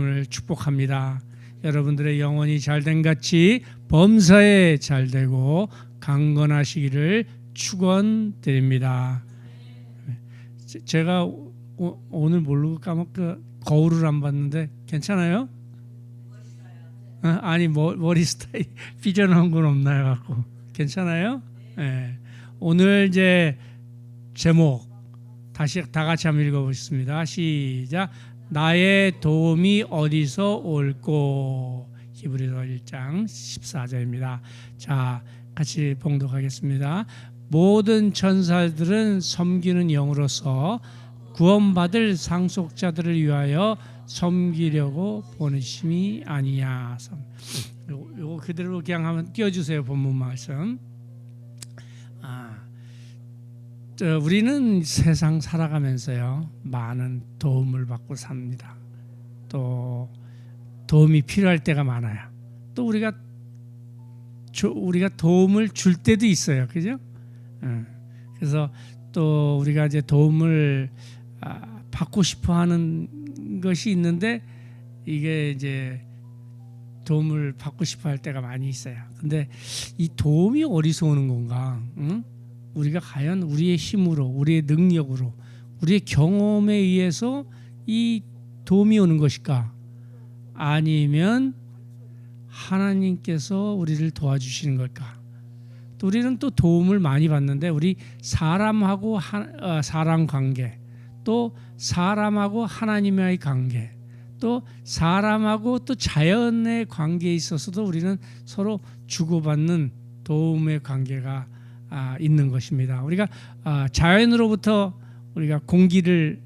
오늘 축복합니다. 여러분들의 영혼이 잘된 같이 범사에 잘되고 강건하시기를 축원드립니다. 제가 오늘 모르고 까먹고 거울을 안 봤는데 괜찮아요? 아니 머리 스타일 삐져나온 건 없나요? 갖고 괜찮아요? 네. 오늘 이제 제목 다시 다 같이 한번 읽어보겠습니다. 시작. 나의 도움이 어디서 올꼬. 히브리서 1장 14절입니다. 자, 같이 봉독하겠습니다. 모든 천사들은 섬기는 영으로서 구원받을 상속자들을 위하여 섬기려고 보내심이 아니야. 요거 그대로 그냥 한번 띄워주세요. 본문 말씀. 우리는 세상 살아가면서요 많은 도움을 받고 삽니다. 또 도움이 필요할 때가 많아요. 또 우리가 도움을 줄 때도 있어요, 그죠? 그래서 또 우리가 이제 도움을 받고 싶어하는 것이 있는데 이게 이제 도움을 받고 싶어할 때가 많이 있어요. 근데 이 도움이 어디서 오는 건가? 응? 우리가 과연 우리의 힘으로, 우리의 능력으로, 우리의 경험에 의해서 이 도움이 오는 것일까? 아니면 하나님께서 우리를 도와주시는 걸까? 또 우리는 또 도움을 많이 받는데 우리 사람하고 사람 관계, 또 사람하고 하나님과의 관계, 또 사람하고 또 자연의 관계에 있어서도 우리는 서로 주고받는 도움의 관계가 있는 것입니다. 우리가 자연으로부터 우리가 공기를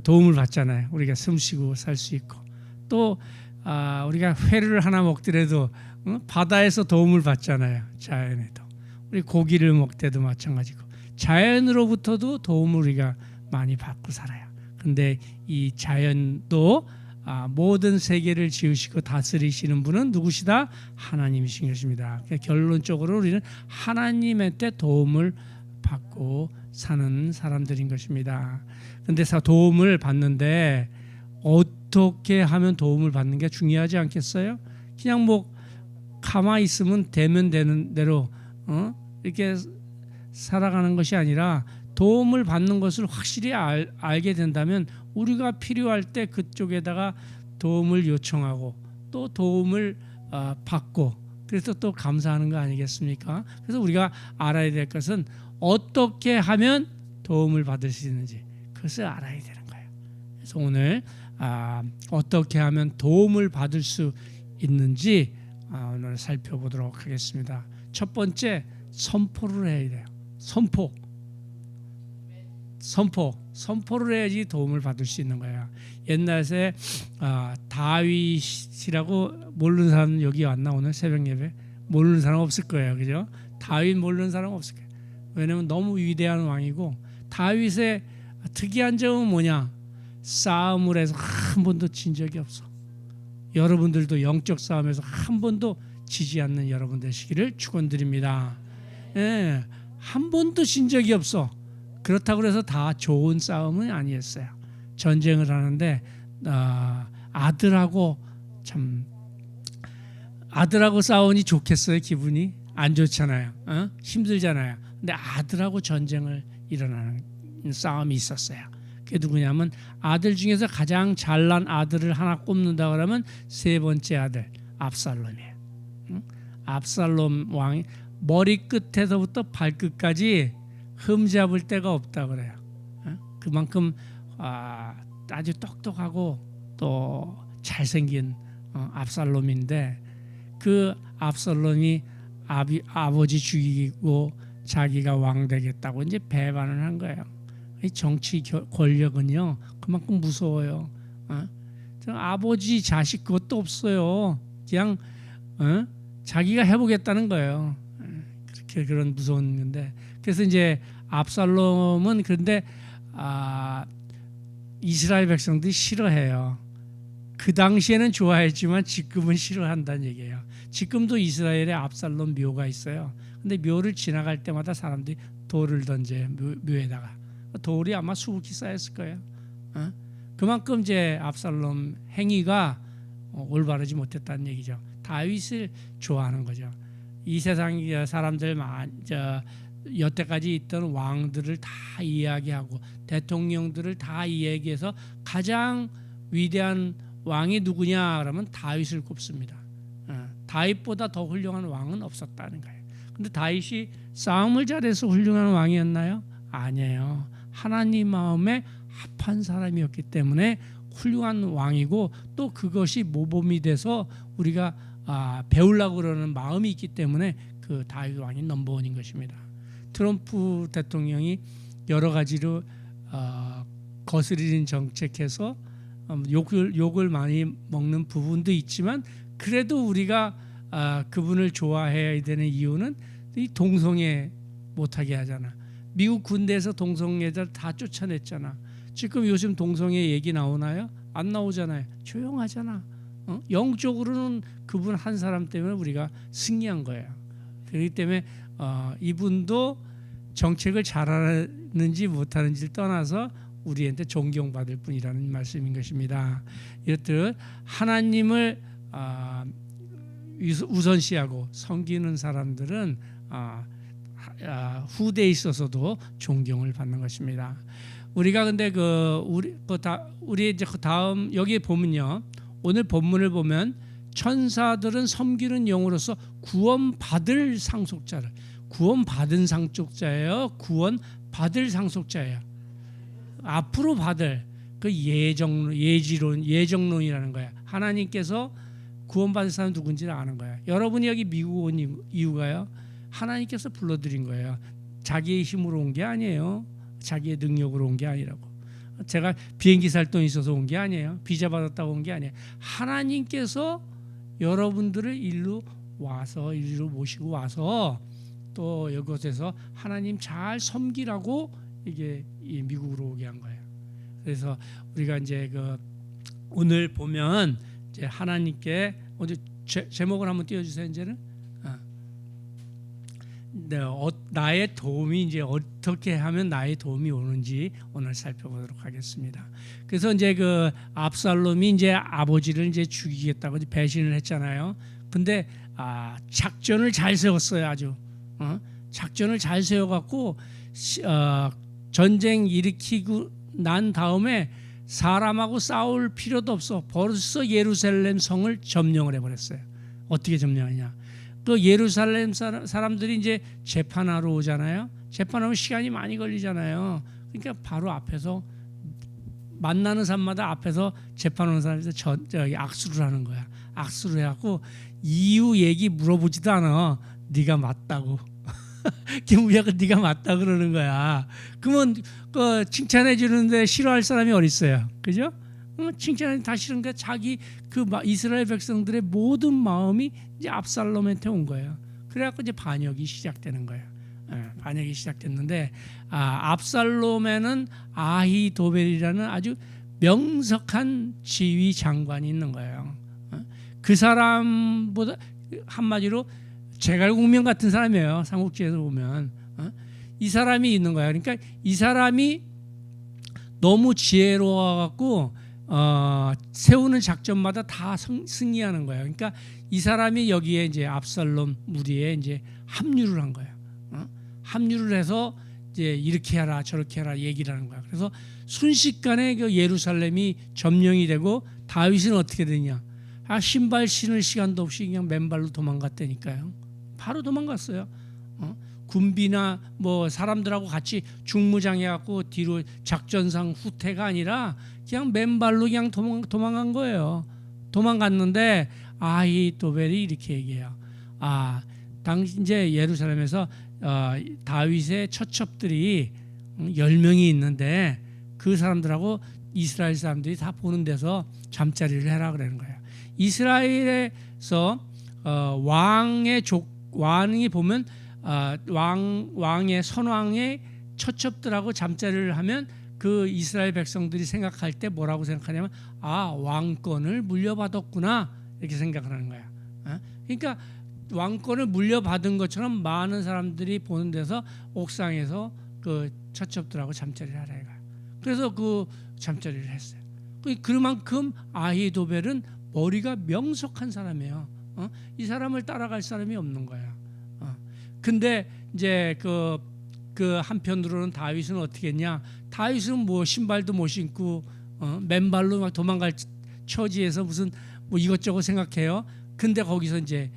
도움을 받잖아요. 우리가 숨쉬고 살 수 있고, 또 우리가 회를 하나 먹더라도 바다에서 도움을 받잖아요. 자연에도. 우리 고기를 먹때도 마찬가지고 자연으로부터도 도움을 우리가 많이 받고 살아요. 근데 이 자연도 모든 세계를 지으시고 다스리시는 분은 누구시다? 하나님이신 것입니다. 그러니까 결론적으로 우리는 하나님의 때 도움을 받고 사는 사람들인 것입니다. 근데 도움을 받는데 어떻게 하면 도움을 받는 게 중요하지 않겠어요? 그냥 뭐 가만히 있으면 되면 되는 대로 이렇게 살아가는 것이 아니라 도움을 받는 것을 확실히 알게 된다면 우리가 필요할 때 그쪽에다가 도움을 요청하고 또 도움을 받고 그래서 또 감사하는 거 아니겠습니까? 그래서 우리가 알아야 될 것은 어떻게 하면 도움을 받을 수 있는지 그것을 알아야 되는 거예요. 그래서 오늘 어떻게 하면 도움을 받을 수 있는지 오늘 살펴보도록 하겠습니다. 첫 번째, 선포를 해야 돼요. 선포를 해야지 도움을 받을 수 있는 거야. 옛날에 다윗이라고 모르는 사람 여기 왔나 오늘 새벽 예배? 모르는 사람 없을 거예요, 그죠? 다윗 모르는 사람 없을 거예요. 왜냐면 너무 위대한 왕이고 다윗의 특이한 점은 뭐냐? 싸움을 해서 한 번도 진 적이 없어. 여러분들도 영적 싸움에서 한 번도 지지 않는 여러분 되시기를 축원드립니다. 예, 한 번도 진 적이 없어. 그렇다고 해서 다 좋은 싸움은 아니었어요. 전쟁을 하는데 아들하고 싸우니 좋겠어요? 기분이 안 좋잖아요. 힘들잖아요. 근데 아들하고 전쟁을 일어나는 싸움이 있었어요. 그게 누구냐면 아들 중에서 가장 잘난 아들을 하나 꼽는다 그러면 세 번째 아들 압살롬이에요. 압살롬 왕이 머리끝에서부터 발끝까지 흠잡을 데가 없다 그래요. 그만큼 아주 똑똑하고 또 잘생긴 압살롬인데 그 압살롬이 아버지 죽이고 자기가 왕 되겠다고 이제 배반을 한 거예요. 이 정치 권력은요 그만큼 무서워요. 아버지 자식 그것도 없어요. 그냥 자기가 해보겠다는 거예요. 그렇게 그런 무서운 건데 그래서 이제 압살롬은 그런데 이스라엘 백성들이 싫어해요. 그 당시에는 좋아했지만 지금은 싫어한다는 얘기예요. 지금도 이스라엘에 압살롬 묘가 있어요. 근데 묘를 지나갈 때마다 사람들이 돌을 던져요. 묘에다가 돌이 아마 수북히 쌓였을 거예요. 그만큼 이제 압살롬 행위가 올바르지 못했다는 얘기죠. 다윗을 좋아하는 거죠. 이 세상 사람들 여태까지 있던 왕들을 다 이야기하고 대통령들을 다 이야기해서 가장 위대한 왕이 누구냐 그러면 다윗을 꼽습니다. 다윗보다 더 훌륭한 왕은 없었다는 거예요. 근데 다윗이 싸움을 잘해서 훌륭한 왕이었나요? 아니에요. 하나님 마음에 합한 사람이었기 때문에 훌륭한 왕이고, 또 그것이 모범이 돼서 우리가 배우려고 그러는 마음이 있기 때문에 그 다윗 왕이 넘버원인 것입니다. 트럼프 대통령이 여러 가지로 거스르는 정책해서 욕을 많이 먹는 부분도 있지만, 그래도 우리가 그분을 좋아해야 되는 이유는 이 동성애 못하게 하잖아. 미국 군대에서 동성애자를 다 쫓아냈잖아. 지금 요즘 동성애 얘기 나오나요? 안 나오잖아요. 조용하잖아. 영적으로는 그분 한 사람 때문에 우리가 승리한 거예요. 그렇기 때문에 이분도 정책을 잘하는지 못하는지를 떠나서 우리한테 존경받을 뿐이라는 말씀인 것입니다. 이렇듯 하나님을 우선시하고 섬기는 사람들은 후대에 있어서도 존경을 받는 것입니다. 우리가 근데 우리 이제 그 다음 여기에 보면요, 오늘 본문을 보면 천사들은 섬기는 영으로서 구원받을 상속자를, 구원받은 상속자예요, 구원받을 상속자예요. 앞으로 받을 그 예정론이라는 거야. 하나님께서 구원받을 사람 누군지를 아는 거야. 여러분이 여기 미국 온 이유가요, 하나님께서 불러들인 거예요. 자기의 힘으로 온 게 아니에요. 자기의 능력으로 온 게 아니라고. 제가 비행기 살 돈 있어서 온 게 아니에요. 비자 받았다고 온 게 아니에요. 하나님께서 여러분들을 일로 모시고 와서 또 이곳에서 하나님 잘 섬기라고 이게 미국으로 오게 한 거예요. 그래서 우리가 이제 오늘 보면 이제 하나님께 제목을 한번 띄워주세요. 이제는 나의 도움이 이제 어떻게 하면 나의 도움이 오는지 오늘 살펴보도록 하겠습니다. 그래서 이제 압살롬이 이제 아버지를 이제 죽이겠다고 배신을 했잖아요. 근데 작전을 잘 세웠어요. 아주 작전을 잘 세워갖고 전쟁 일으키고 난 다음에 사람하고 싸울 필요도 없어. 벌써 예루살렘 성을 점령을 해버렸어요. 어떻게 점령하냐? 또 예루살렘 사람들이 이제 재판하러 오잖아요. 재판하면 시간이 많이 걸리잖아요. 그러니까 바로 앞에서 만나는 사람마다 앞에서 재판하는 사람에서 악수를 하는 거야. 악수를 해갖고 이유 얘기 물어보지도 않아. 네가 맞다고. 우리가 네가 맞다 그러는 거야. 그러면 칭찬해 주는데 싫어할 사람이 어디 있어요? 그죠? 칭찬이 다 싫은데 자기 이스라엘 백성들의 모든 마음이 이제 압살롬한테 온 거예요. 그래갖고 이제 반역이 시작되는 거예요. 반역이 시작됐는데 압살롬에는 아히도벨이라는 아주 명석한 지휘 장관이 있는 거예요. 그 사람보다 한마디로 제갈공명 같은 사람이에요. 삼국지에서 보면 이 사람이 있는 거예요. 그러니까 이 사람이 너무 지혜로워갖고 세우는 작전마다 다 승리하는 거예요. 그러니까 이 사람이 여기에 이제 압살롬 무리에 이제 합류를 한 거예요. 합류를 해서 이제 이렇게 해라 저렇게 해라 얘기를 하는 거야. 그래서 순식간에 예루살렘이 점령이 되고 다윗은 어떻게 되냐? 신발 신을 시간도 없이 그냥 맨발로 도망갔다니까요. 바로 도망갔어요. 군비나 뭐 사람들하고 같이 중무장해갖고 뒤로 작전상 후퇴가 아니라 그냥 맨발로 그냥 도망간 거예요. 도망갔는데 아히도벨이 이렇게 얘기해요. 당시 이제 예루살렘에서 다윗의 처첩들이 10명이 있는데 그 사람들하고 이스라엘 사람들이 다 보는 데서 잠자리를 해라 그러는 거예요. 이스라엘에서 왕이 보면 왕의 선왕의 처첩들하고 잠자리를 하면 그 이스라엘 백성들이 생각할 때 뭐라고 생각하냐면 왕권을 물려받았구나 이렇게 생각하는 거야. 그러니까 왕권을 물려받은 것처럼 많은 사람들이 보는 데서 옥상에서 그 처첩들하고 잠자리를 하라 이거야. 그래서 그 잠자리를 했어요. 그만큼 아히도벨은 머리가 명석한 사람이에요. 이 사람을 따라갈 사람이 없는 거야. 근데 이제 그 한편으로는 다윗은 어떻게 했냐? 다윗은 뭐 신발도 못 신고 맨발로 막 도망갈 처지에서 무슨 뭐 이것저것 생각해요. 근데 거기서 이제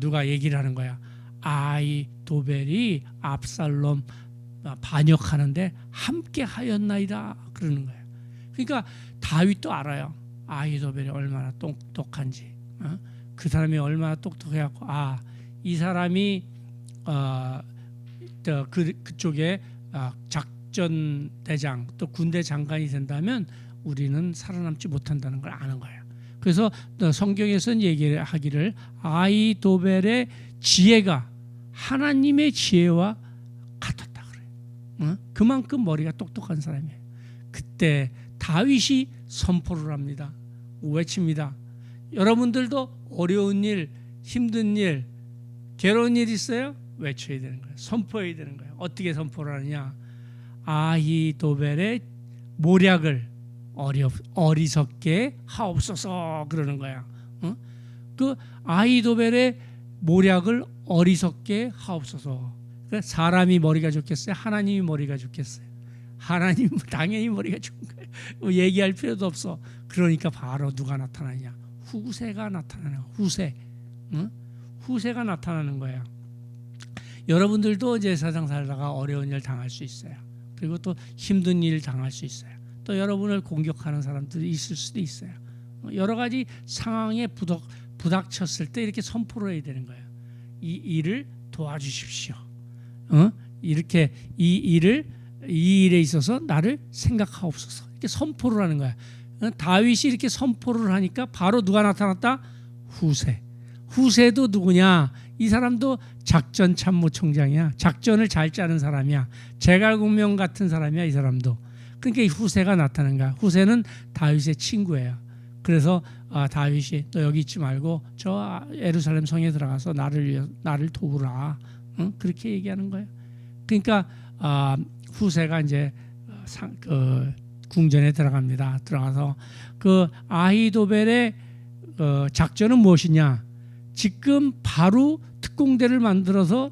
누가 얘기를 하는 거야. 아히도벨이 압살롬 반역하는데 함께 하였나이다 그러는 거예요. 그러니까 다윗도 알아요. 아히도벨이 얼마나 똑똑한지. 그 사람이 얼마나 똑똑해갖고 이 사람이 그쪽에 작전 대장 또 군대 장관이 된다면 우리는 살아남지 못한다는 걸 아는 거예요. 그래서 성경에서는 얘기를 하기를 아히도벨의 지혜가 하나님의 지혜와 같았다 그래요. 그만큼 머리가 똑똑한 사람이에요. 그때 다윗이 선포를 합니다. 외칩니다. 여러분들도 어려운 일, 힘든 일, 괴로운 일 있어요? 외쳐야 되는 거예요. 선포해야 되는 거예요. 어떻게 선포를 하느냐? 아히도벨의 모략을 어리석게 하옵소서 그러는 거야. 그 아히도벨의 모략을 어리석게 하옵소서. 사람이 머리가 좋겠어요? 하나님이 머리가 좋겠어요? 하나님 당연히 머리가 좋은 거예요. 뭐 얘기할 필요도 없어. 그러니까 바로 누가 나타나냐? 후세가 나타나는 거야. 후세가 나타나는 거야. 여러분들도 이제 세상 살다가 어려운 일 당할 수 있어요. 그리고 또 힘든 일 당할 수 있어요. 또 여러분을 공격하는 사람들이 있을 수도 있어요. 여러 가지 상황에 부닥쳤을 때 이렇게 선포를 해야 되는 거예요. 이 일을 도와주십시오. 이렇게 이 일에 있어서 나를 생각하옵소서. 이렇게 선포를 하는 거야. 다윗이 이렇게 선포를 하니까 바로 누가 나타났다? 후세. 후세도 누구냐? 이 사람도 작전 참모총장이야. 작전을 잘 짜는 사람이야. 제갈공명 같은 사람이야. 이 사람도. 그러니까 이 후세가 나타나는 거야. 후세는 다윗의 친구예요. 그래서 다윗이 너 여기 있지 말고 저 예루살렘 성에 들어가서 나를 도우라. 그렇게 얘기하는 거예요. 그러니까 후세가 이제 궁전에 들어갑니다. 들어가서 그 아히도벨의 작전은 무엇이냐? 지금 바로 특공대를 만들어서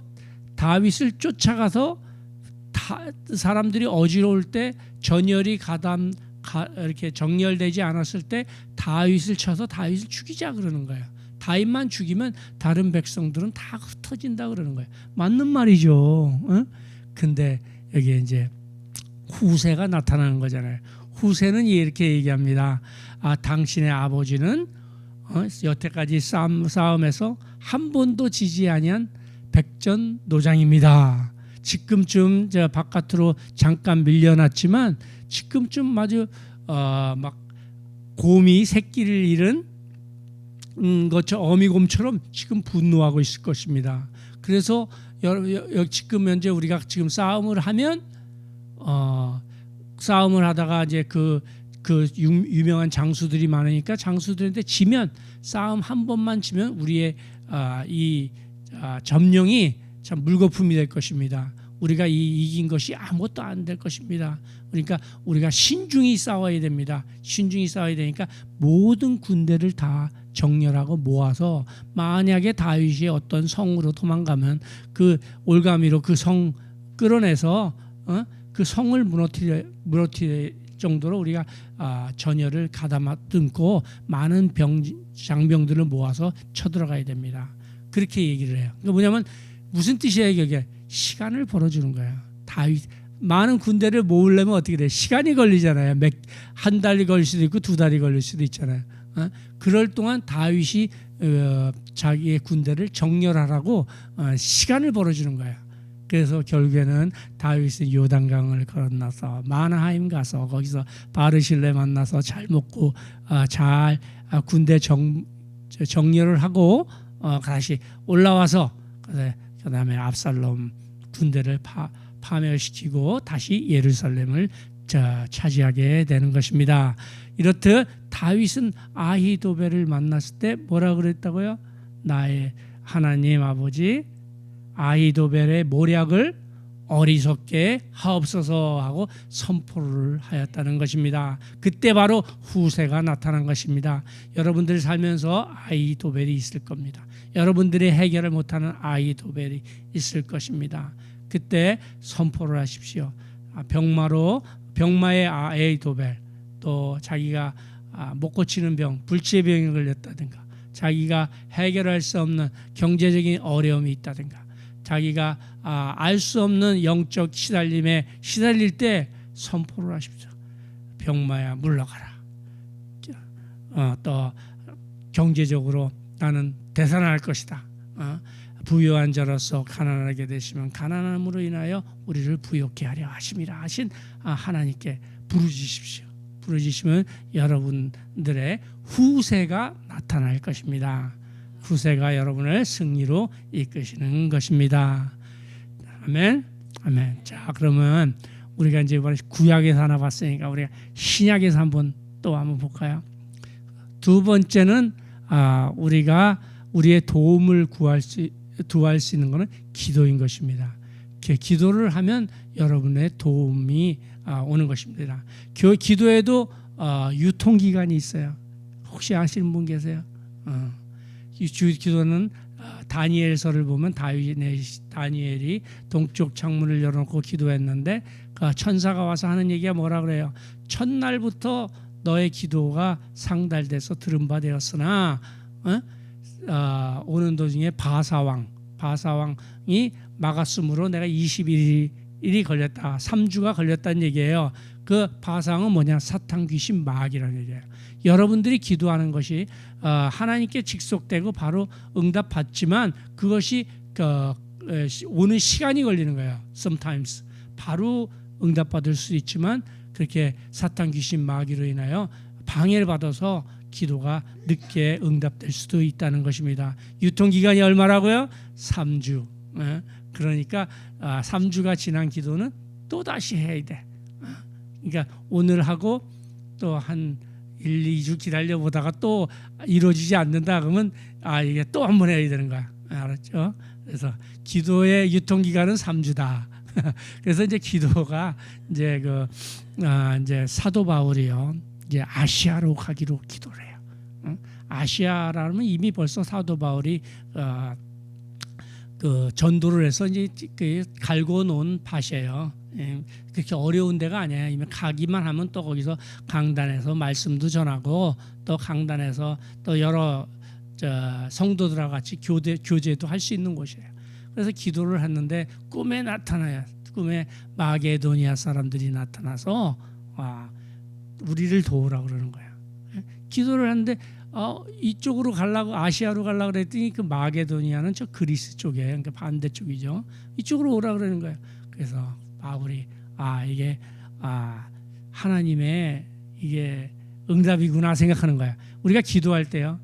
다윗을 쫓아가서 사람들이 어지러울 때 전열이 이렇게 정렬되지 않았을 때 다윗을 쳐서 다윗을 죽이자 그러는 거예요. 다윗만 죽이면 다른 백성들은 다 흩어진다 그러는 거예요. 맞는 말이죠. 근데 여기에 이제 후세가 나타나는 거잖아요. 후세는 이렇게 얘기합니다. 당신의 아버지는 여태까지 싸움에서 한 번도 지지 아니한 백전노장입니다. 지금쯤 바깥으로 잠깐 밀려났지만 지금쯤 마주 막 곰이 새끼를 잃은 것처럼 어미곰처럼 지금 분노하고 있을 것입니다. 그래서 지금 현재 우리가 지금 싸움을 하면 싸움을 하다가 이제 그 유명한 장수들이 많으니까 장수들한테 지면 싸움 한 번만 지면 우리의 점령이 참 물거품이 될 것입니다. 우리가 이긴 것이 아무것도 안 될 것입니다. 그러니까 우리가 신중히 싸워야 됩니다. 신중히 싸워야 되니까 모든 군대를 다 정렬하고 모아서 만약에 다윗이 어떤 성으로 도망가면 그 올가미로 그 성 끌어내서 그 성을 무너뜨릴 정도로 우리가 전열을 가다듬고 많은 장병들을 모아서 쳐들어가야 됩니다. 그렇게 얘기를 해요. 그러니까 뭐냐면 무슨 뜻이에요? 이게 시간을 벌어주는 거예요. 다윗 많은 군대를 모으려면 어떻게 돼? 시간이 걸리잖아요. 한 달이 걸릴 수도 있고 두 달이 걸릴 수도 있잖아요. 그럴 동안 다윗이 자기의 군대를 정렬하라고 시간을 벌어주는 거예요. 그래서 결국에는 다윗은 요단강을 건너서 마나하임 가서 거기서 바르실레 만나서 잘 먹고 잘 군대 정렬을 하고 다시 올라와서 그다음에 압살롬 군대를 파멸시키고 다시 예루살렘을 차지하게 되는 것입니다. 이렇듯 다윗은 아히도벨을 만났을 때 뭐라 그랬다고요? 나의 하나님 아버지 아히도벨의 모략을 어리석게 하옵소서 하고 선포를 하였다는 것입니다. 그때 바로 후세가 나타난 것입니다. 여러분들 살면서 아이도벨이 있을 겁니다. 여러분들이 해결을 못하는 아이도벨이 있을 것입니다. 그때 선포를 하십시오. 병마의 아이도벨, 또 자기가 못 고치는 병, 불치의 병에 걸렸다든가, 자기가 해결할 수 없는 경제적인 어려움이 있다든가, 자기가 알 수 없는 영적 시달림에 시달릴 때 선포를 하십시오. 병마야 물러가라. 또 경제적으로 나는 되살아날 것이다. 부유한 자로서 가난하게 되시면 가난함으로 인하여 우리를 부욕케 하려 하심이라 하신 하나님께 부르짖으십시오. 부르짖으시면 여러분들의 후세가 나타날 것입니다. 후세가 여러분을 승리로 이끄시는 것입니다. 아멘. 아멘. 자, 그러면 우리가 이제 이번에 구약에서 하나 봤으니까 우리가 신약에서 한번 볼까요? 두 번째는 우리가 우리의 도움을 구할 수 있는 것은 기도인 것입니다. 기도를 하면 여러분의 도움이 오는 것입니다. 기도에도 유통기간이 있어요. 혹시 아시는 분 계세요? 기도는 다니엘서를 보면 다니엘이 동쪽 창문을 열어놓고 기도했는데 천사가 와서 하는 얘기가 뭐라 그래요? 첫날부터 너의 기도가 상달돼서 들은 바 되었으나 오는 도중에 바사왕이 막았으므로 내가 21일이 걸렸다. 3주가 걸렸다는 얘기예요. 그 바사왕은 뭐냐? 사탄, 귀신, 마귀라는 얘기예요. 여러분들이 기도하는 것이 하나님께 직속되고 바로 응답받지만 그것이 오는 시간이 걸리는 거예요. Sometimes 바로 응답받을 수 있지만 그렇게 사탄, 귀신, 마귀로 인하여 방해를 받아서 기도가 늦게 응답될 수도 있다는 것입니다. 유통기간이 얼마라고요? 3주. 그러니까 3주가 지난 기도는 또다시 해야 돼. 그러니까 오늘 하고 또 한 1, 2주 기다려보다가 또 이루어지지 않는다 그러면 이게 또 한 번 해야 되는 거야. 알았죠? 그래서 기도의 유통기간은 3주다. 그래서 이제 기도가 이제 이제 사도 바울이요. 이제 아시아로 가기로 기도를 해요. 아시아라면 이미 벌써 사도 바울이 그 전도를 해서 이제 갈고 놓은 밭이에요. 그렇게 어려운 데가 아니에요. 이미 가기만 하면 또 거기서 강단에서 말씀도 전하고 또 강단에서 또 여러 성도들과 같이 교제도 할 수 있는 곳이에요. 그래서 기도를 했는데 꿈에 나타나요. 꿈에 마게도니아 사람들이 나타나서 우리를 도우라고 그러는 거예요. 기도를 하는데 이쪽으로 가려고 아시아로 가려고 그랬더니 그 마게도니아는 저 그리스 쪽이에요. 그러니까 반대쪽이죠. 이쪽으로 오라 그러는 거예요. 그래서 바울이 이게 하나님의 이게 응답이구나 생각하는 거야. 우리가 기도할 때요.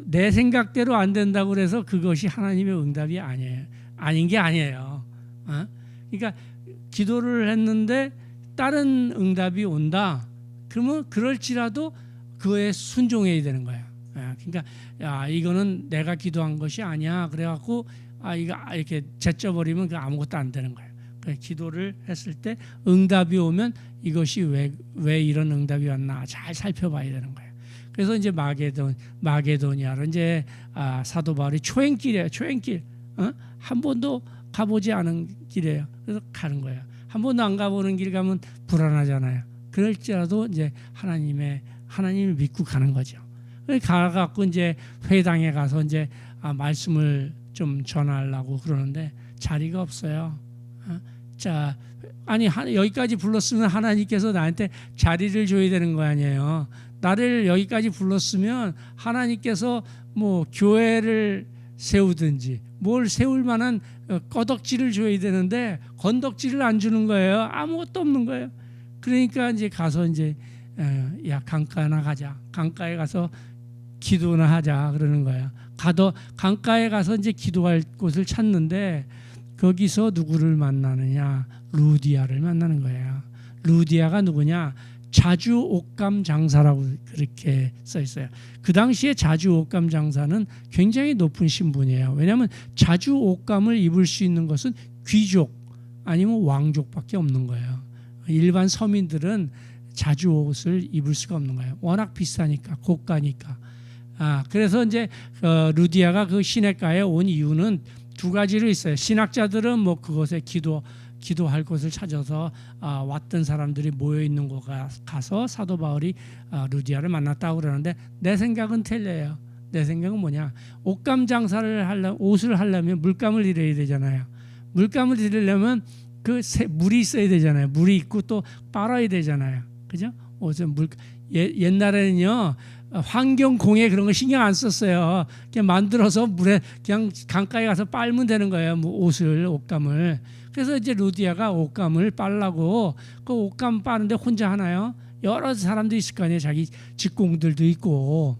내 생각대로 안 된다고 그래서 그것이 하나님의 응답이 아니에요. 아닌 게 아니에요. 그러니까 기도를 했는데 다른 응답이 온다. 그러면 그럴지라도 그에 순종해야 되는 거야. 그러니까 이거는 내가 기도한 것이 아니야. 그래갖고 이거 이렇게 제쳐버리면 아무것도 안 되는 거예요. 기도를 했을 때 응답이 오면 이것이 왜 이런 응답이 왔나 잘 살펴봐야 되는 거예요. 그래서 이제 마게도니아로 이제 사도 바울이 초행길이에요. 초행길. 한 번도 가보지 않은 길이에요. 그래서 가는 거예요. 한 번도 안 가보는 길 가면 불안하잖아요. 그럴지라도 이제 하나님을 믿고 가는 거죠. 가갖고 이제 회당에 가서 이제 말씀을 좀 전하려고 그러는데 자리가 없어요. 자, 여기까지 불렀으면 하나님께서 나한테 자리를 줘야 되는 거 아니에요. 나를 여기까지 불렀으면 하나님께서 뭐 교회를 세우든지 뭘 세울 만한 꺼덕지를 줘야 되는데 건덕지를 안 주는 거예요. 아무것도 없는 거예요. 그러니까 이제 가서 이제 강가나 가자. 강가에 가서 기도나 하자 그러는 거예요. 강가에 가서 이제 기도할 곳을 찾는데 거기서 누구를 만나느냐? 루디아를 만나는 거예요. 루디아가 누구냐? 자주 옷감 장사라고 그렇게 써 있어요. 그 당시에 자주 옷감 장사는 굉장히 높은 신분이에요. 왜냐하면 자주 옷감을 입을 수 있는 것은 귀족, 아니면 왕족밖에 없는 거예요. 일반 서민들은 자주 옷을 입을 수가 없는 거예요. 워낙 비싸니까, 고가니까. 그래서 이제 루디아가 그 시냇가에 온 이유는 두 가지로 있어요. 신학자들은 뭐 그곳에 기도할 곳을 찾아서 왔던 사람들이 모여 있는 곳 가서 사도 바울이 루디아를 만났다고 그러는데, 내 생각은 틀려요. 내 생각은 뭐냐? 옷감 장사를 하려면, 옷을 하려면 물감을 들여야 되잖아요. 물감을 들이려면 그 물이 있어야 되잖아요. 물이 있고 또 빨아야 되잖아요. 그죠? 옷은 옛날에는요, 환경공해 그런 거 신경 안 썼어요. 그냥 만들어서 물에 그냥 강가에 가서 빨면 되는 거예요. 뭐 옷감을. 그래서 이제 루디아가 옷감을 빨라고, 그 옷감 빠는데 혼자 하나요? 여러 사람들이 있을 거 아니에요. 자기 직공들도 있고,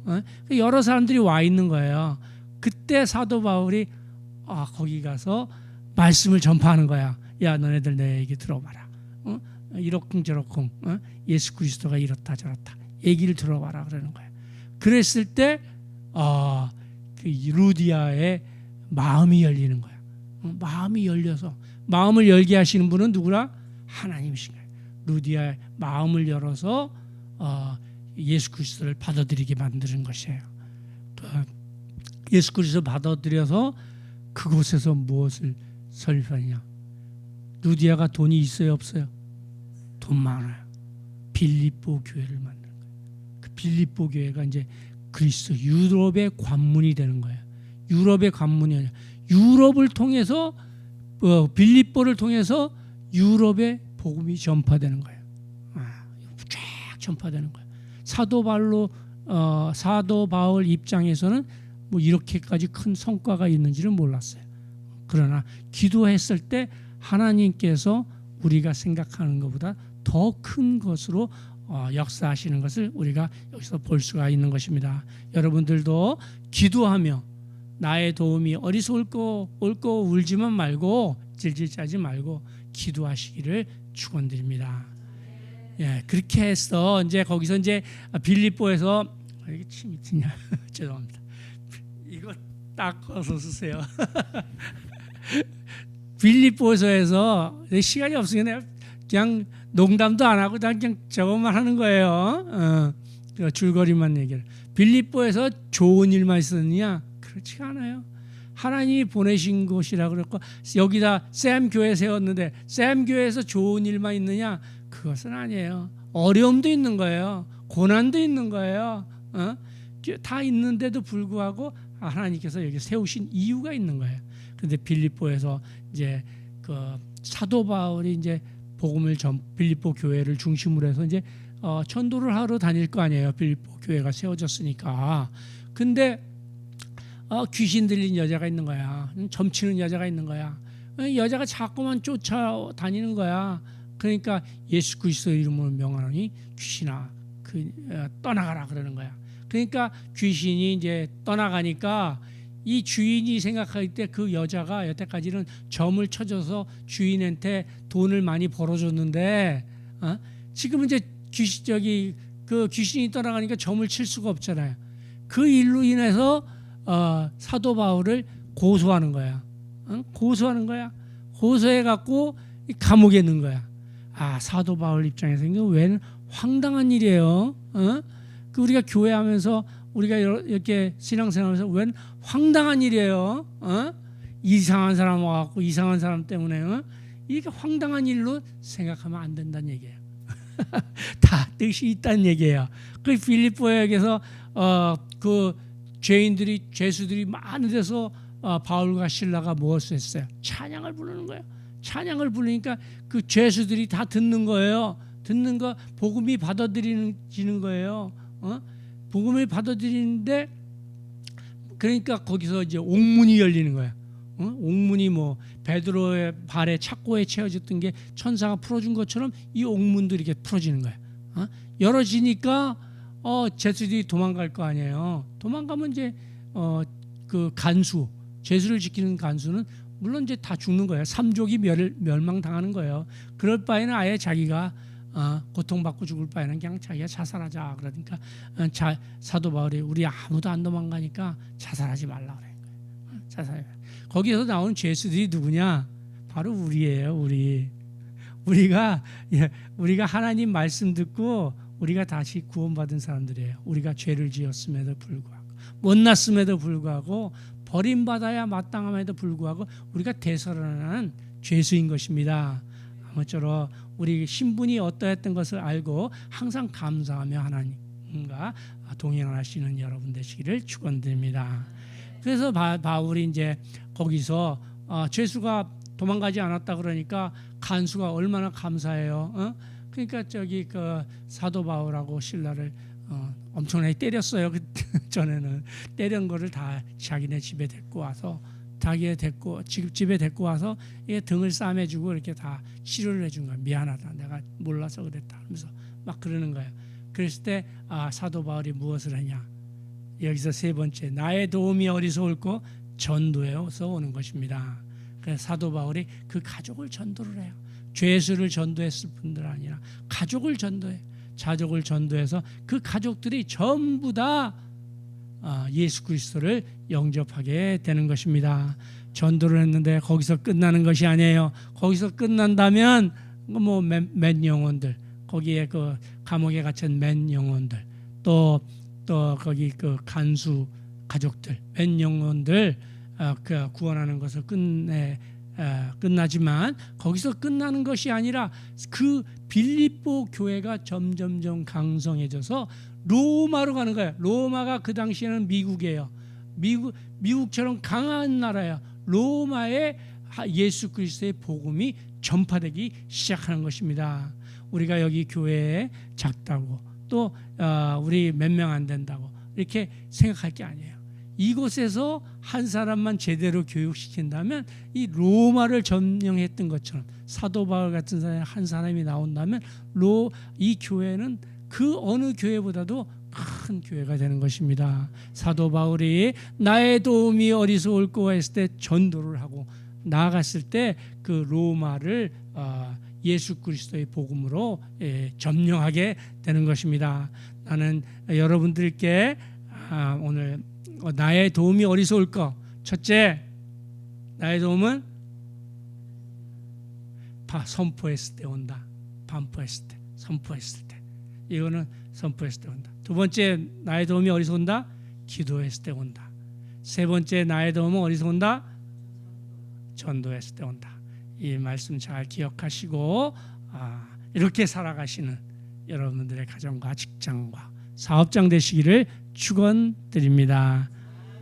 여러 사람들이 와 있는 거예요. 그때 사도 바울이 거기 가서 말씀을 전파하는 거야. 야, 너네들 내 얘기 들어봐라. 이러쿵저러쿵, 예수 그리스도가 이렇다 저렇다 얘기를 들어봐라 그러는 거야. 그랬을 때 그 루디아의 마음이 열리는 거야. 마음이 열려서, 마음을 열게 하시는 분은 누구라? 하나님이신 거예요. 루디아의 마음을 열어서 예수 그리스도를 받아들이게 만드는 것이에요. 예수 그리스도 받아들여서 그곳에서 무엇을 설교하냐? 루디아가 돈이 있어요, 없어요? 돈 많아요. 빌립보 교회를 만드는 거예요. 그 빌립보 교회가 이제 그리스도 유럽의 관문이 되는 거예요. 유럽의 관문이 아니라 유럽을 통해서, 빌립보를 통해서 유럽의 복음이 전파되는 거예요. 쫙 전파되는 거예요. 사도 바울 입장에서는 뭐 이렇게까지 큰 성과가 있는지는 몰랐어요. 그러나 기도했을 때 하나님께서 우리가 생각하는 것보다 더 큰 것으로 역사하시는 것을 우리가 여기서 볼 수가 있는 것입니다. 여러분들도 기도하며 나의 도움이 어디서 올거 울지만 말고, 질질 짜지 말고 기도하시기를 축원드립니다. 예, 그렇게 해서 이제 거기서 이제 빌립보에서, 이게 침이 튀냐? 죄송합니다. 이거 닦아서 쓰세요. 빌립보에서 해서 시간이 없으니까 그냥 농담도 안 하고 그냥 저것만 하는 거예요. 줄거리만 얘기를. 빌립보에서 좋은 일만 있었느냐? 그렇지가 않아요. 하나님이 보내신 곳이라 그랬고, 여기다 샘 교회 세웠는데 샘 교회에서 좋은 일만 있느냐? 그것은 아니에요. 어려움도 있는 거예요. 고난도 있는 거예요. 다 있는데도 불구하고 하나님께서 여기 세우신 이유가 있는 거예요. 그런데 빌립보에서 이제 그 사도 바울이 이제 빌립보 교회를 중심으로 해서 이제 전도를 하러 다닐 거 아니에요. 빌립보 교회가 세워졌으니까. 근데 귀신 들린 여자가 있는 거야. 점치는 여자가 있는 거야. 여자가 자꾸만 쫓아다니는 거야. 그러니까 예수 그리스도 이름으로 명하노니 귀신아 떠나가라 그러는 거야. 그러니까 귀신이 이제 떠나가니까 이 주인이 생각할 때 그 여자가 여태까지는 점을 쳐줘서 주인한테 돈을 많이 벌어줬는데, 지금은 이제 귀신이 떠나가니까 점을 칠 수가 없잖아요. 그 일로 인해서 사도 바울을 고소하는 거야. 고소하는 거야. 고소해 갖고 감옥에 넣는 거야. 사도 바울 입장에서 이거 웬 황당한 일이에요. 그 우리가 교회하면서 우리가 이렇게 신앙생활하면서 웬 황당한 일이에요. 이상한 사람 와갖고 이상한 사람 때문에 이게 황당한 일로 생각하면 안 된다는 얘기예요. 다 뜻이 있다는 얘기예요. 그 빌립보에서 그 죄수들이 많은 데서 바울과 실라가 무엇을 했어요? 찬양을 부르는 거예요. 찬양을 부르니까 그 죄수들이 다 듣는 거예요. 듣는 거 복음이 받아들이는 거예요. 복음을 받아들이는데, 그러니까 거기서 이제 옥문이 열리는 거야. 옥문이 뭐 베드로의 발에 착고에 채워졌던 게 천사가 풀어준 것처럼 이 옥문도 이렇게 풀어지는 거야. 열어지니까 죄수들이 도망갈 거 아니에요. 도망가면 이제 그 간수, 죄수를 지키는 간수는 물론 이제 다 죽는 거예요. 삼족이 멸망당하는 거예요. 그럴 바에는 아예 자기가 고통받고 죽을 바에는 그냥 자기가 자살하자. 그러니까 사도 바울이 우리 아무도 안 도망가니까 자살하지 말라 그래. 자살. 거기에서 나오는 죄수들이 누구냐? 바로 우리예요. 우리가 하나님 말씀 듣고 우리가 다시 구원받은 사람들이에요. 우리가 죄를 지었음에도 불구하고, 못났음에도 불구하고, 버림받아야 마땅함에도 불구하고 우리가 되살아나는 죄수인 것입니다. 아무쪼록 우리 신분이 어떠했던 것을 알고 항상 감사하며 하나님과 동행하시는 여러분 되시기를 축원드립니다. 그래서 바울이 이제 거기서 죄수가 도망가지 않았다 그러니까 간수가 얼마나 감사해요. 그러니까 저기 그 사도 바울하고 실라를 엄청나게 때렸어요. 그 전에는 때린 거를 다 자기네 집에 데리고 와서 집에 데리고 와서 등을 싸매주고 이렇게 다 치료를 해준 거야. 미안하다, 내가 몰라서 그랬다 하면서 막 그러는 거예요. 그랬을 때 사도 바울이 무엇을 하냐? 여기서 세 번째, 나의 도움이 어디서 올고? 전도에서 오는 것입니다. 그래서 사도 바울이 그 가족을 전도를 해요. 죄수를 전도했을 뿐들 아니라 가족을 전도해요. 가족을 전도해서 그 가족들이 전부 다 예수 그리스도를 영접하게 되는 것입니다. 전도를 했는데 거기서 끝나는 것이 아니에요. 거기서 끝난다면 뭐 맨 영혼들, 거기에 그 감옥에 갇힌 맨 영혼들, 또 거기 그 간수 가족들, 맨 영혼들 그 구원하는 것을 끝나지만 거기서 끝나는 것이 아니라 그 빌립보 교회가 점점점 강성해져서 로마로 가는 거예요. 로마가 그 당시에는 미국이에요. 미국처럼 강한 나라예요. 로마에 예수 그리스도의 복음이 전파되기 시작하는 것입니다. 우리가 여기 교회에 작다고 또 우리 몇 명 안 된다고 이렇게 생각할 게 아니에요. 이곳에서 한 사람만 제대로 교육시킨다면 이 로마를 점령했던 것처럼 사도 바울 같은 사람이 한 사람이 나온다면 이 교회는 그 어느 교회보다도 큰 교회가 되는 것입니다. 사도 바울이 나의 도움이 어디서 올까 했을 때 전도를 하고 나아갔을 때 그 로마를 예수 그리스도의 복음으로 점령하게 되는 것입니다. 나는 여러분들께 오늘 나의 도움이 어디서 올까? 첫째, 나의 도움은 선포했을 때 온다. 반포했을 때, 선포했을 때. 이거는 선포했을 때 온다. 두 번째, 나의 도움이 어디서 온다? 기도했을 때 온다. 세 번째, 나의 도움은 어디서 온다? 전도했을 때 온다. 이 말씀 잘 기억하시고 이렇게 살아가시는 여러분들의 가정과 직장과 사업장 되시기를 축원드립니다.